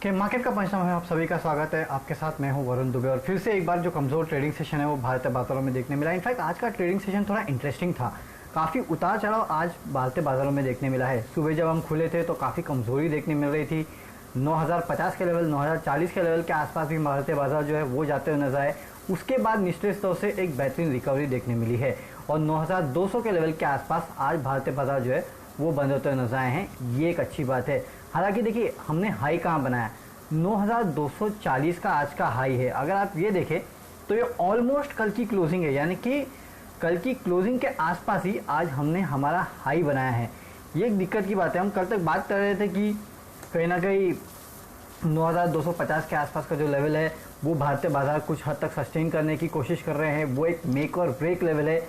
कि मार्केट का पंचनामा में आप सभी का स्वागत है। आपके साथ मैं हूं वरुण दुबे और फिर से एक बार जो कमज़ोर ट्रेडिंग सेशन है वो भारतीय बाजारों में देखने मिला। इनफैक्ट आज का ट्रेडिंग सेशन थोड़ा इंटरेस्टिंग था, काफ़ी उतार चढ़ाव आज भारतीय बाजारों में देखने मिला है। सुबह जब हम खुले थे तो काफ़ी कमज़ोरी देखने मिल रही थी। 9050 के लेवल, 9040 के लेवल के आसपास भी भारतीय बाजार जो है वो जाते हुए नजर आए। उसके बाद निचले स्तर से एक बेहतरीन रिकवरी देखने मिली है और 9200 के लेवल के आसपास आज भारतीय बाजार जो है वो बंद होते हुए नजर आए हैं। ये एक अच्छी बात है। हालांकि देखिए हमने हाई कहाँ बनाया, 9240 का आज का हाई है। अगर आप ये देखें तो ये ऑलमोस्ट कल की क्लोजिंग है, यानी कि कल की क्लोजिंग के आसपास ही आज हमने हमारा हाई बनाया है। ये एक दिक्कत की बात है। हम कल तक बात कर रहे थे कि कहीं ना कहीं 9250 के आसपास का जो लेवल है वो भारतीय बाजार कुछ हद तक सस्टेन करने की कोशिश कर रहे हैं। वो एक मेक और ब्रेक लेवल है।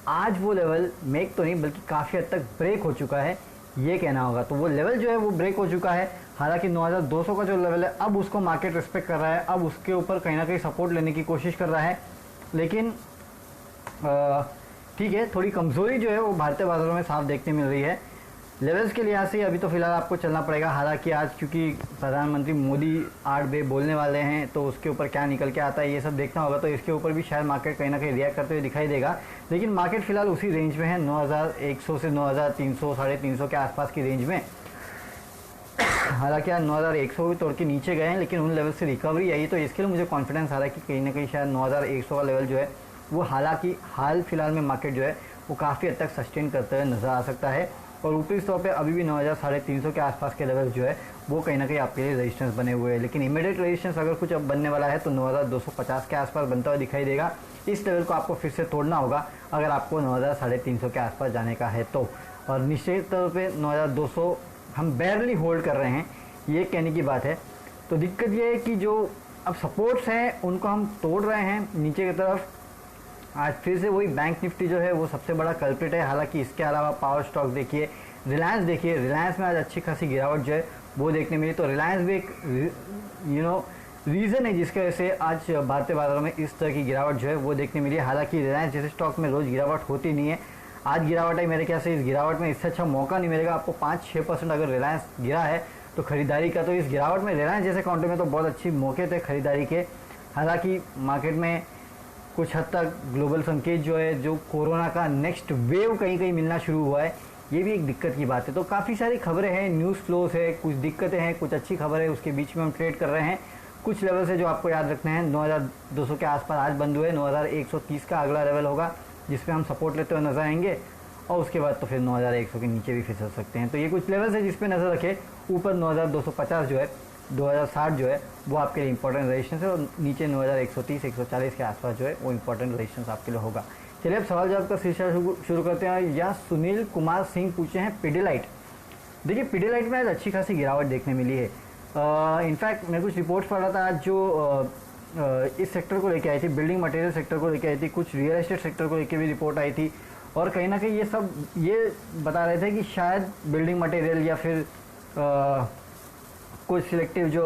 आज वो लेवल मेक तो नहीं बल्कि काफ़ी हद तक ब्रेक हो चुका है, ये कहना होगा। तो वो लेवल जो है वो ब्रेक हो चुका है। हालांकि 9200 का जो लेवल है अब उसको मार्केट रिस्पेक्ट कर रहा है, अब उसके ऊपर कहीं ना कहीं सपोर्ट लेने की कोशिश कर रहा है। लेकिन ठीक है, थोड़ी कमज़ोरी जो है वो भारतीय बाजारों में साफ देखने मिल रही है। लेवल्स के लिहाज से अभी तो फिलहाल आपको चलना पड़ेगा। हालांकि आज क्योंकि प्रधानमंत्री मोदी 8 बजे बोलने वाले हैं तो उसके ऊपर क्या निकल के आता है ये सब देखना होगा। तो इसके ऊपर भी शायद मार्केट कहीं ना कहीं रिएक्ट करते हुए दिखाई देगा। लेकिन मार्केट फिलहाल उसी रेंज में है, 9100 से 9300 350 के आसपास की रेंज में। हालांकि आज 9100 भी तोड़ के नीचे गए हैं, लेकिन उन लेवल से रिकवरी आई तो इसके लिए मुझे कॉन्फिडेंस आ रहा है कि कहीं ना कहीं शायद 9100 का लेवल जो है वो हालांकि हाल फिलहाल में मार्केट जो है वो काफ़ी हद तक सस्टेन करते हुए नजर आ सकता है। और ऊपरी स्तर पे अभी भी 9300 के आसपास के लेवल जो है वो कहीं ना कहीं आपके लिए रेजिस्टेंस बने हुए हैं। लेकिन इमीडिएट रेजिस्टेंस अगर कुछ अब बनने वाला है तो 9250 के आसपास बनता हुआ दिखाई देगा। इस लेवल को आपको फिर से तोड़ना होगा अगर आपको 9300 के आसपास जाने का है तो। और निश्चित तौर पे 9200 हम बैरली होल्ड कर रहे हैं, ये कहने की बात है। तो दिक्कत ये है कि जो अब सपोर्ट्स हैं उनको हम तोड़ रहे हैं नीचे की तरफ। आज फिर से वही बैंक निफ्टी जो है वो सबसे बड़ा कल्प्रिट है। हालांकि इसके अलावा पावर स्टॉक देखिए, रिलायंस देखिए, रिलायंस में आज अच्छी खासी गिरावट जो है वो देखने मिली। तो रिलायंस भी एक रीज़न है जिसकी वजह से आज भारतीय बाजारों में इस तरह की गिरावट जो है वो देखने मिली है। हालांकि रिलायंस जैसे स्टॉक में रोज़ गिरावट होती नहीं है, आज गिरावट है। मेरे ख्याल से इस गिरावट में इससे अच्छा मौका नहीं मिलेगा आपको। 5-6% अगर रिलायंस गिरा है तो खरीदारी का, तो इस गिरावट में रिलायंस जैसे काउंटर में तो बहुत अच्छी मौके थे खरीदारी के। हालांकि मार्केट में कुछ हद तक ग्लोबल संकेत जो है, जो कोरोना का नेक्स्ट वेव कहीं कहीं मिलना शुरू हुआ है, ये भी एक दिक्कत की बात है। तो काफ़ी सारी खबरें हैं, न्यूज़ फ्लोस है, कुछ दिक्कतें हैं, कुछ अच्छी खबर है, उसके बीच में हम ट्रेड कर रहे हैं। कुछ लेवल से जो आपको याद रखना है, 9200 के आसपास आज बंद हुए, 9130 का अगला लेवल होगा जिसपे हम सपोर्ट लेते हुए नजर आएंगे। और उसके बाद तो फिर 9100 के नीचे भी फिसल सकते हैं। तो ये कुछ लेवल्स है जिस पे नज़र रखें। ऊपर 9250 जो है, 2060 जो है वो आपके लिए इंपॉर्टेंट रेजिस्टेंस है और नीचे 9130 140 के आसपास जो है वो इंपॉर्टेंट रेजिस्टेंस आपके लिए होगा। चलिए अब सवाल जवाब का सिलसिला शुरू करते हैं। या सुनील कुमार सिंह पूछे हैं पिडिलाइट। देखिए पिडिलाइट में आज अच्छी खासी गिरावट देखने मिली है। इनफैक्ट मैं कुछ रिपोर्ट्स पढ़ रहा था आज जो इस सेक्टर को लेके आई थी, बिल्डिंग मटेरियल सेक्टर को लेके आई थी, कुछ रियल एस्टेट सेक्टर को लेके भी रिपोर्ट आई थी। और कहीं ना कहीं ये सब ये बता रहे थे कि शायद बिल्डिंग मटेरियल या फिर कुछ सिलेक्टिव जो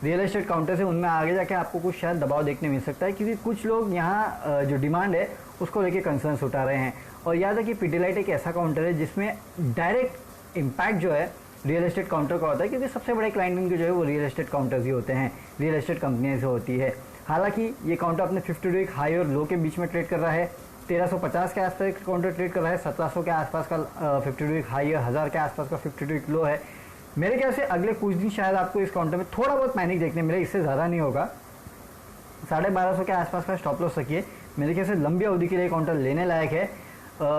रियल एस्टेट काउंटर्स है उनमें आगे जाके आपको कुछ शायद दबाव देखने मिल सकता है, क्योंकि कुछ लोग यहाँ जो डिमांड है उसको लेके कंसर्न्स उठा रहे हैं। और याद है कि पिडिलाइट एक ऐसा काउंटर है जिसमें डायरेक्ट इम्पैक्ट जो है रियल एस्टेट काउंटर का होता है, क्योंकि सबसे बड़े क्लाइंट इनके जो है वो रियल एस्टेट काउंटर्स ही होते हैं, रियल एस्टेट कंपनियाँ से होती है। हालांकि ये काउंटर अपने 50 डे हाई और लो के बीच में ट्रेड कर रहा है। 1350 के आसपास काउंटर ट्रेड कर रहा है, 1700 के आसपास का 50 डे हाई और 1000 के आसपास का 50 डे लो है। मेरे ख्याल से अगले कुछ दिन शायद आपको इस काउंटर में थोड़ा बहुत पैनिक देखने मिले, इससे ज़्यादा नहीं होगा। 1250 के आसपास का स्टॉप लॉस रखिए। मेरे ख्याल से लंबी अवधि के लिए काउंटर लेने लायक है।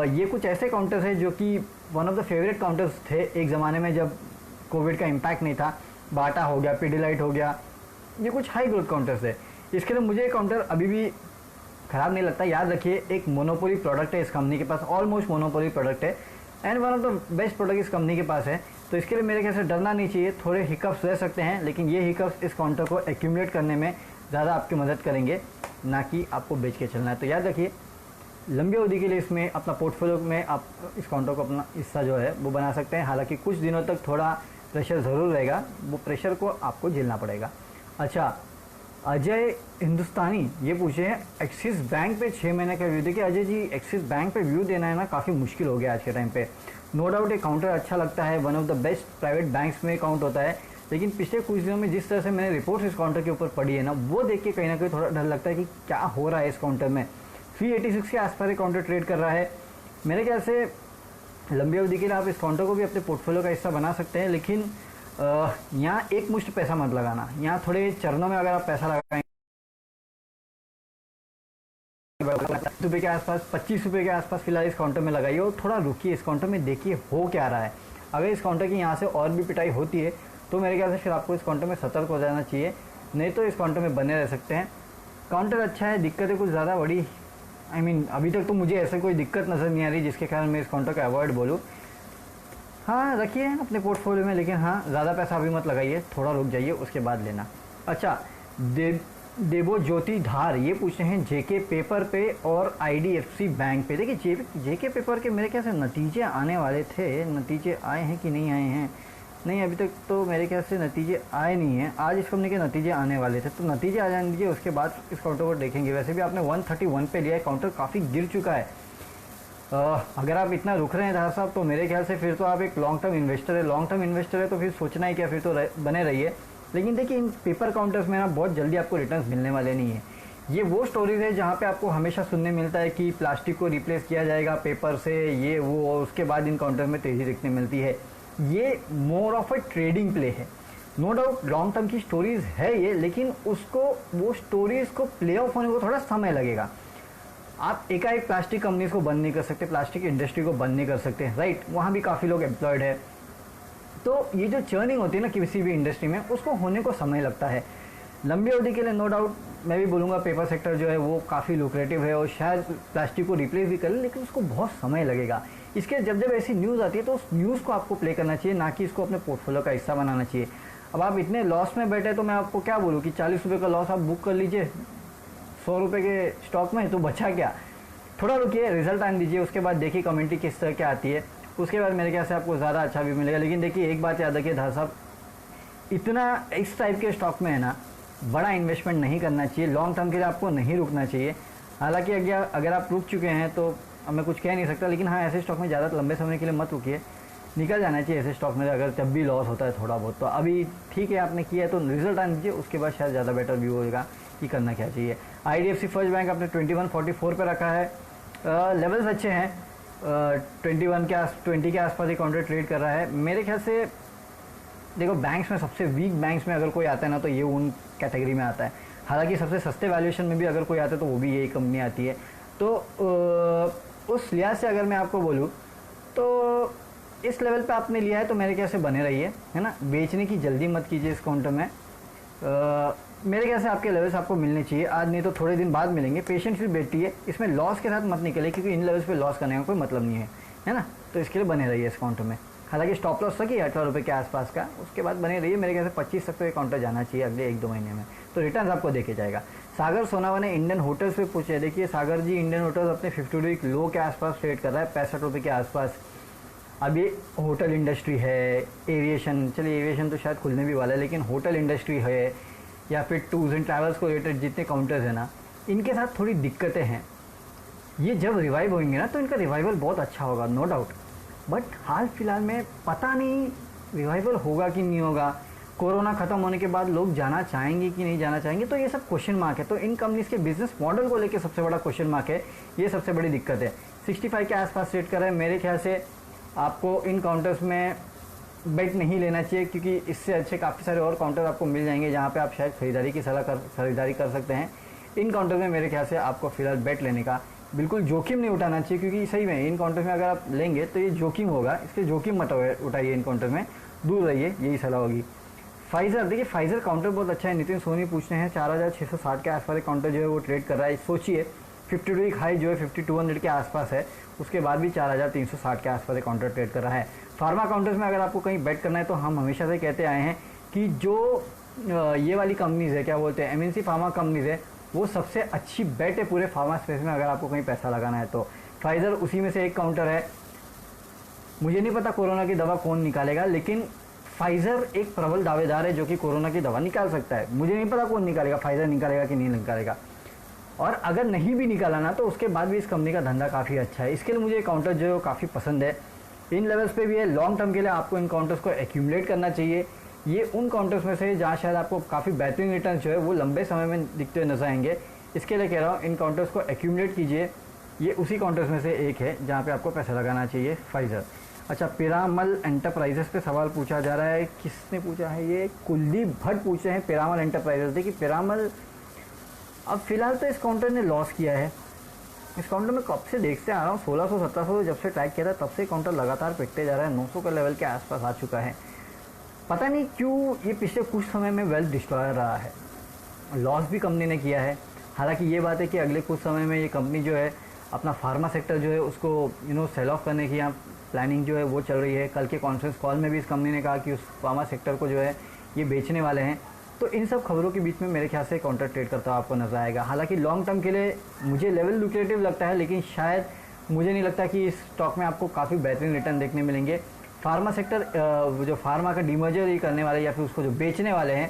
ये कुछ ऐसे काउंटर्स हैं जो कि one of the favourite counters थे एक ज़माने में जब कोविड का इम्पैक्ट नहीं था। बाटा हो गया, पिडिलाइट हो गया, ये कुछ हाई ग्रोथ काउंटर्स है। इसके लिए मुझे काउंटर अभी भी ख़राब नहीं लगता। याद रखिए एक मोनोपोली प्रोडक्ट है इस कंपनी के पास, ऑलमोस्ट मोनोपोली प्रोडक्ट है and one of the best product इस कंपनी के पास है। तो इसके लिए मेरे ख्याल से डरना नहीं चाहिए। थोड़े हिकअप्स रह सकते हैं, लेकिन ये हिकअप्स इस काउंटर को एक्यूमुलेट करने में ज़्यादा आपकी मदद करेंगे, ना कि आपको बेच के चलना है। तो याद रखिए लंबी अवधि के लिए इसमें अपना पोर्टफोलियो में आप इस काउंटर को अपना हिस्सा जो है वो बना सकते हैं। हालांकि कुछ दिनों तक थोड़ा प्रेशर ज़रूर रहेगा, वो प्रेशर को आपको झेलना पड़ेगा। अच्छा, अजय हिंदुस्तानी ये पूछे हैं एक्सिस बैंक पे 6 महीने का व्यू। देखिए अजय जी, एक्सिस बैंक पे व्यू देना है ना काफ़ी मुश्किल हो गया आज के टाइम पे। नो डाउट ये काउंटर अच्छा लगता है, one of the best private banks में काउंट होता है, लेकिन पिछले कुछ दिनों में जिस तरह से मैंने रिपोर्ट्स इस काउंटर के ऊपर पढ़ी है ना, वो देख के कहीं ना कहीं थोड़ा डर लगता है कि क्या हो रहा है इस काउंटर में। 386 के आसपास ये काउंटर ट्रेड कर रहा है। मेरे ख्याल से लंबी अवधि के लिए आप इस काउंटर को भी अपने पोर्टफोलियो का हिस्सा बना सकते हैं, लेकिन यहाँ एक मुश्त पैसा मत लगाना। यहाँ थोड़े चरणों में अगर आप पैसा लगाएंगे रुपये के आसपास, 25 रुपये के आसपास फिलहाल इस काउंटर में लगाइए और थोड़ा रुकिए इस काउंटर में, देखिए हो क्या रहा है। अगर इस काउंटर की यहाँ से और भी पिटाई होती है तो मेरे ख्याल से फिर आपको इस काउंटर में सतर्क हो जाना चाहिए, नहीं तो इस काउंटर में बने रह सकते हैं। काउंटर अच्छा है, दिक्कतें कुछ ज़्यादा बड़ी अभी तक तो मुझे ऐसे कोई दिक्कत नज़र नहीं आ रही जिसके कारण मैं इस काउंटर को अवॉइड बोलूँ। हाँ रखिए अपने पोर्टफोलियो में, लेकिन हाँ ज़्यादा पैसा अभी मत लगाइए, थोड़ा रुक जाइए उसके बाद लेना। अच्छा, देवो ज्योति धार ये पूछ रहे हैं जेके पेपर पे और आईडीएफसी बैंक पे। देखिए जेके पेपर के मेरे ख्याल से नतीजे आने वाले थे, नतीजे आए हैं कि नहीं आए हैं? नहीं, अभी तक तो मेरे ख्याल से नतीजे आए नहीं हैं। आज इस कंपनी के नतीजे आने वाले थे, तो नतीजे आ जाने दीजिए, उसके बाद इस काउंटर को देखेंगे। वैसे भी आपने 131 पे लिया है, काउंटर काफ़ी गिर चुका है। अगर आप इतना रुक रहे हैं धार साहब, तो मेरे ख्याल से फिर तो आप एक लॉन्ग टर्म इन्वेस्टर है। लॉन्ग टर्म इन्वेस्टर है तो फिर सोचना ही क्या, फिर तो बने रहिए। लेकिन देखिए इन पेपर काउंटर्स में ना बहुत जल्दी आपको रिटर्न्स मिलने वाले नहीं है। ये वो स्टोरीज है जहाँ पे आपको हमेशा सुनने मिलता है कि प्लास्टिक को रिप्लेस किया जाएगा पेपर से, ये वो, और उसके बाद इन काउंटर में तेज़ी दिखने मिलती है। ये more of a trading play है। नो डाउट लॉन्ग टर्म की स्टोरीज है ये, लेकिन उसको वो स्टोरीज को प्ले ऑफ होने को थोड़ा समय लगेगा। आप एकाएक प्लास्टिक कंपनीज को बंद नहीं कर सकते, प्लास्टिक इंडस्ट्री को बंद नहीं कर सकते, राइट? वहाँ भी काफ़ी लोग एम्प्लॉयड है। तो ये जो चर्निंग होती है ना किसी भी इंडस्ट्री में, उसको होने को समय लगता है। लंबी अवधि के लिए नो डाउट मैं भी बोलूँगा पेपर सेक्टर जो है वो काफ़ी लुक्रेटिव है और शायद प्लास्टिक को रिप्लेस भी कर ले, लेकिन उसको बहुत समय लगेगा। इसके जब ऐसी न्यूज़ आती है तो उस न्यूज़ को आपको प्ले करना चाहिए, ना कि इसको अपने पोर्टफोलियो का हिस्सा बनाना चाहिए। अब आप इतने लॉस में बैठे तो मैं आपको क्या बोलूँ कि 40 रुपये का लॉस आप बुक कर लीजिए 100 रुपये के स्टॉक में, तो बचा क्या? थोड़ा रुकिए, रिजल्ट आने दीजिए, उसके बाद देखिए कमेंट्री किस तरह की आती है, उसके बाद मेरे ख्याल से आपको ज़्यादा अच्छा भी मिलेगा। लेकिन देखिए एक बात याद रखिए धार साहब, इतना इस टाइप के स्टॉक में है ना बड़ा इन्वेस्टमेंट नहीं करना चाहिए, लॉन्ग टर्म के लिए आपको नहीं रुकना चाहिए। हालांकि अगर आप रुक चुके हैं तो अब मैं कुछ कह नहीं सकता, लेकिन हाँ ऐसे स्टॉक में ज़्यादा लंबे समय के लिए मत रुकिए, निकल जाना चाहिए ऐसे स्टॉक में अगर जब भी लॉस होता है थोड़ा बहुत। तो अभी ठीक है आपने किया है तो रिजल्ट आने दीजिए, उसके बाद शायद ज़्यादा बेटर व्यू होगा कि करना क्या चाहिए। आईडीएफसी फर्स्ट बैंक आपने 2144 पे रखा है, लेवल्स अच्छे हैं, 20 के आसपास ही काउंटर ट्रेड कर रहा है। मेरे ख्याल से देखो बैंक्स में सबसे वीक बैंक्स में अगर कोई आता है ना तो ये उन कैटेगरी में आता है। हालांकि सबसे सस्ते वैल्यूएशन में भी अगर कोई आता है तो वो भी यही कंपनी आती है। तो उस लिहाज से अगर मैं आपको बोलूँ तो इस लेवल पे आपने लिया है तो मेरे ख्याल से बने रहिए, है ना, बेचने की जल्दी मत कीजिए इस काउंटर में। मेरे ख्याल से आपके लेवल्स आपको मिलने चाहिए, आज नहीं तो थोड़े दिन बाद मिलेंगे। पेशेंटली बैठिए, इसमें लॉस के साथ मत निकले क्योंकि इन लेवल्स पे लॉस करने का कोई मतलब नहीं है ना। तो इसके लिए बने रहिए इस काउंटर में। हालांकि स्टॉप लॉस था कि 18 रुपये के आसपास का, उसके बाद बने रहिए। मेरे ख्याल से 25 तक तो ये काउंटर जाना चाहिए अगले 1-2 महीने में, तो रिटर्न आपको देखे जाएगा। सागर सोनावा ने इंडियन होटल्स पे पूछे, देखिए सागर जी इंडियन होटल्स अपने 50 लो के आसपास ट्रेड कर रहा है, 65 रुपये के आसपास। अब ये होटल इंडस्ट्री है, एविएशन, चलिए एविएशन तो शायद खुलने भी वाला है, लेकिन होटल इंडस्ट्री है या फिर टूर्स एंड ट्रैवल्स को रिलेटेड जितने काउंटर्स हैं ना, इनके साथ थोड़ी दिक्कतें हैं। ये जब रिवाइव होंगे ना तो इनका रिवाइवल बहुत अच्छा होगा, नो डाउट। बट हाल फिलहाल में पता नहीं रिवाइवल होगा कि नहीं होगा, कोरोना ख़त्म होने के बाद लोग जाना चाहेंगे कि नहीं जाना चाहेंगे, तो ये सब क्वेश्चन मार्क है। तो इन कंपनीज के बिजनेस मॉडल को लेकर सबसे बड़ा क्वेश्चन मार्क है, ये सबसे बड़ी दिक्कत है। 65 के आसपास ट्रेड कर रहे हैं, मेरे ख्याल से आपको इन काउंटर्स में बेट नहीं लेना चाहिए क्योंकि इससे अच्छे काफ़ी सारे और काउंटर आपको मिल जाएंगे जहाँ पे आप शायद खरीदारी कर सकते हैं। इन काउंटर में मेरे ख्याल से आपको फिलहाल बेट लेने का बिल्कुल जोखिम नहीं उठाना चाहिए, क्योंकि सही में इन काउंटर में अगर आप लेंगे तो ये जोखिम होगा, इसके जोखिम मत उठाइए, इन काउंटर में दूर रहिए, यही सलाह होगी। फाइजर, देखिए फाइजर काउंटर बहुत अच्छा है, नितिन सोनी पूछते हैं 4660 के आसपास काउंटर जो है वो ट्रेड कर रहा है। सोचिए 52 हाई जो है 5200 के आसपास है, उसके बाद भी 4360 के आसपास काउंटर ट्रेड कर रहा है। फार्मा काउंटर्स में अगर आपको कहीं बेट करना है तो हम हमेशा से कहते आए हैं कि जो ये वाली कंपनीज़ है, क्या बोलते हैं, एमएनसी फार्मा कंपनीज़ है, वो सबसे अच्छी बेट है पूरे फार्मा स्पेस में अगर आपको कहीं पैसा लगाना है तो। फाइजर उसी में से एक काउंटर है। मुझे नहीं पता कोरोना की दवा कौन निकालेगा, लेकिन फाइजर एक प्रबल दावेदार है जो कि कोरोना की दवा निकाल सकता है। मुझे नहीं पता कौन निकालेगा, फाइजर निकालेगा कि नहीं निकालेगा, और अगर नहीं भी निकाला ना तो उसके बाद भी इस कंपनी का धंधा काफ़ी अच्छा है। इसके लिए मुझे काउंटर जो है काफ़ी पसंद है। इन लेवल्स पे भी है, लॉन्ग टर्म के लिए आपको इन काउंटर्स को एक्यूमुलेट करना चाहिए। ये उन काउंटर्स में से है जहाँ शायद आपको काफ़ी बेहतरीन रिटर्न जो है वो लंबे समय में दिखते हुए नजर आएंगे। इसके लिए कह रहा हूँ इन काउंटर्स को एक्यूमुलेट कीजिए। ये उसी काउंटर्स में से एक है जहाँ पे आपको पैसा लगाना चाहिए, फाइजर। अच्छा, पिरामल एंटरप्राइजेस पे सवाल पूछा जा रहा है, किसने पूछा है? ये कुलदीप भट्ट पूछे हैं पिरामल एंटरप्राइजेस। देखिए पिरामल अब फिलहाल तो इस काउंटर ने लॉस किया है। इस काउंटर में कब से देखते आ रहा हूँ 1600-1700 जब से ट्रैक किया था तब से काउंटर लगातार पिटते जा रहा है, 900 का लेवल के आसपास आ चुका है। पता नहीं क्यों ये पिछले कुछ समय में वेल्थ डिस्ट्रॉयर रहा है। लॉस भी कंपनी ने किया है। हालांकि ये बात है कि अगले कुछ समय में ये कंपनी जो है अपना फार्मा सेक्टर जो है उसको सेल ऑफ करने की यहाँ प्लानिंग जो है वो चल रही है। कल के कॉन्फ्रेंस कॉल में भी इस कंपनी ने कहा कि उस फार्मा सेक्टर को जो है ये बेचने वाले हैं। तो इन सब खबरों के बीच में मेरे ख्याल से काउंटर ट्रेड करता हुआ आपको नजर आएगा। हालांकि लॉन्ग टर्म के लिए मुझे लेवल लुक्रेटिव लगता है, लेकिन शायद मुझे नहीं लगता कि इस स्टॉक में आपको काफ़ी बेहतरीन रिटर्न देखने मिलेंगे। फार्मा सेक्टर जो फार्मा का डीमर्जर ही करने वाले या फिर उसको जो बेचने वाले हैं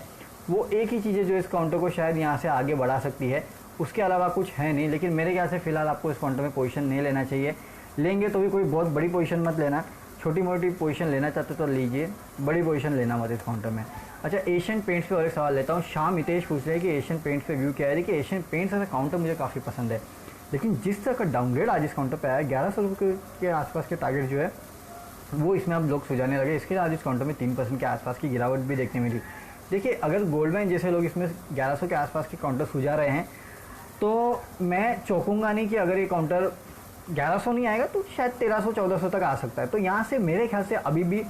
वो एक ही चीज़ें जो इस काउंटर को शायद यहाँ से आगे बढ़ा सकती है, उसके अलावा कुछ है नहीं। लेकिन मेरे ख्याल से फिलहाल आपको इस काउंटर में पोजीशन नहीं लेना चाहिए। लेंगे तो भी कोई बहुत बड़ी पोजीशन मत लेना, छोटी मोटी पोजीशन लेना चाहते तो लीजिए, बड़ी पोजीशन लेना मत इस काउंटर में। अच्छा, एशियन पेंट्स पे और एक सवाल लेता हूँ। शाम हितेश पूछ रहे हैं कि एशियन पेंट्स पे व्यू क्या है। देखिए एशियन पेंट्स ऐसा काउंटर मुझे काफ़ी पसंद है, लेकिन जिस तरह का डाउनग्रेड आज इस काउंटर पे आया, 1100 रुपये के आसपास के टारगेट जो है वो इसमें अब लोग सुझाने लगे। इसके आज इस काउंटर में 3% के आसपास की गिरावट भी देखने मिली। देखिए अगर गोल्डमैन जैसे लोग इसमें 1100 के आसपास के काउंटर सुझा रहे हैं तो मैं चौंकूंगा नहीं कि अगर ये काउंटर 1100 नहीं आएगा तो शायद 1300-1400 तक आ सकता है। तो यहाँ से मेरे ख्याल से अभी भी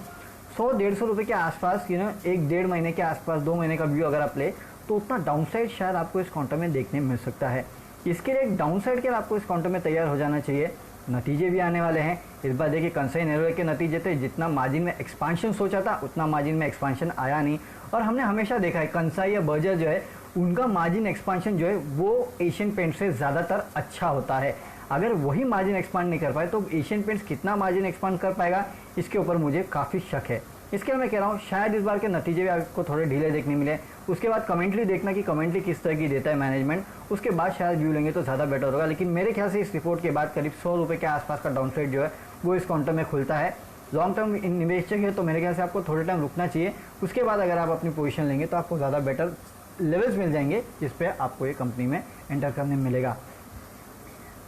100-150 रुपये के आसपास 1-1.5 महीने के आसपास 2 महीने का व्यू अगर आप ले तो उतना डाउनसाइड शायद आपको इस काउंटर में देखने मिल सकता है। इसके लिए एक डाउनसाइड के लिए आपको इस काउंटर में तैयार हो जाना चाहिए। नतीजे भी आने वाले हैं इस बार। देखिए कंसाई नेरोलैक के नतीजे थे, जितना मार्जिन में एक्सपांशन सोचा था उतना मार्जिन में एक्सपांशन आया नहीं। और हमने हमेशा देखा है कंसाई या बर्जर जो है उनका मार्जिन एक्सपांशन जो है वो एशियन पेंट से ज़्यादातर अच्छा होता है। अगर वही मार्जिन एक्सपांड नहीं कर पाए तो एशियन पेंट्स कितना मार्जिन एक्सपांड कर पाएगा, इसके ऊपर मुझे काफ़ी शक है। इसके लिए मैं कह रहा हूँ शायद इस बार के नतीजे भी आपको थोड़े ढीले देखने मिले। उसके बाद कमेंट्री देखना कि कमेंट्री किस तरह की देता है मैनेजमेंट, उसके बाद शायद व्यू लेंगे तो ज़्यादा बेटर होगा। लेकिन मेरे ख्याल से इस रिपोर्ट के बाद करीब 100 रुपये के आसपास का डाउनसाइड जो है वो इस काउंटर में खुलता है। लॉन्ग टर्म निवेशक है तो मेरे ख्याल से आपको थोड़े टाइम रुकना चाहिए। उसके बाद अगर आप अपनी पोजीशन लेंगे तो आपको ज़्यादा बेटर लेवल्स मिल जाएंगे जिस पे आपको ये कंपनी में एंटर करने मिलेगा।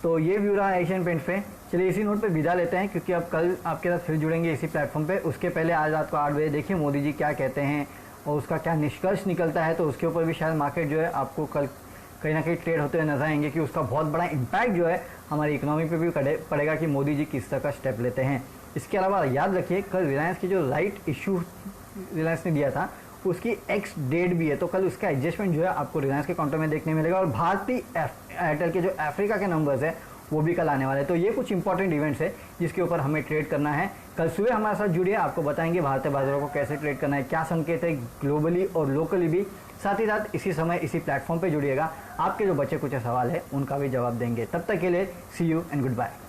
तो ये व्यू रहा एशियन पेंट्स पे। चलिए इसी नोट पे विदा लेते हैं क्योंकि अब कल आपके साथ फिर जुड़ेंगे इसी प्लेटफॉर्म पे। उसके पहले आज रात को 8 बजे देखिए मोदी जी क्या कहते हैं और उसका क्या निष्कर्ष निकलता है, तो उसके ऊपर भी शायद मार्केट जो है आपको कल कहीं ना कहीं ट्रेड होते हुए नजर आएंगे कि उसका बहुत बड़ा इम्पैक्ट जो है हमारी इकोनॉमी पे भी पड़ेगा कि मोदी जी किस तरह का स्टेप लेते हैं। इसके अलावा याद रखिए कल रिलायंस की जो राइट इशू रिलायंस ने दिया था उसकी एक्स डेट भी है, तो कल उसका एडजस्टमेंट जो है आपको रिलायंस के काउंटर में देखने मिलेगा। और भारतीय एयरटेल के जो अफ्रीका के नंबर्स है वो भी कल आने वाले हैं। तो ये कुछ इंपॉर्टेंट इवेंट्स है जिसके ऊपर हमें ट्रेड करना है। कल सुबह हमारे साथ जुड़िए, आपको बताएंगे भारतीय बाजारों को कैसे ट्रेड करना है, क्या संकेत है ग्लोबली और लोकली भी। साथ ही साथ इसी समय इसी प्लेटफॉर्म पे जुड़िएगा, आपके जो बचे कुछ सवाल है उनका भी जवाब देंगे। तब तक के लिए सी यू एंड गुड बाय।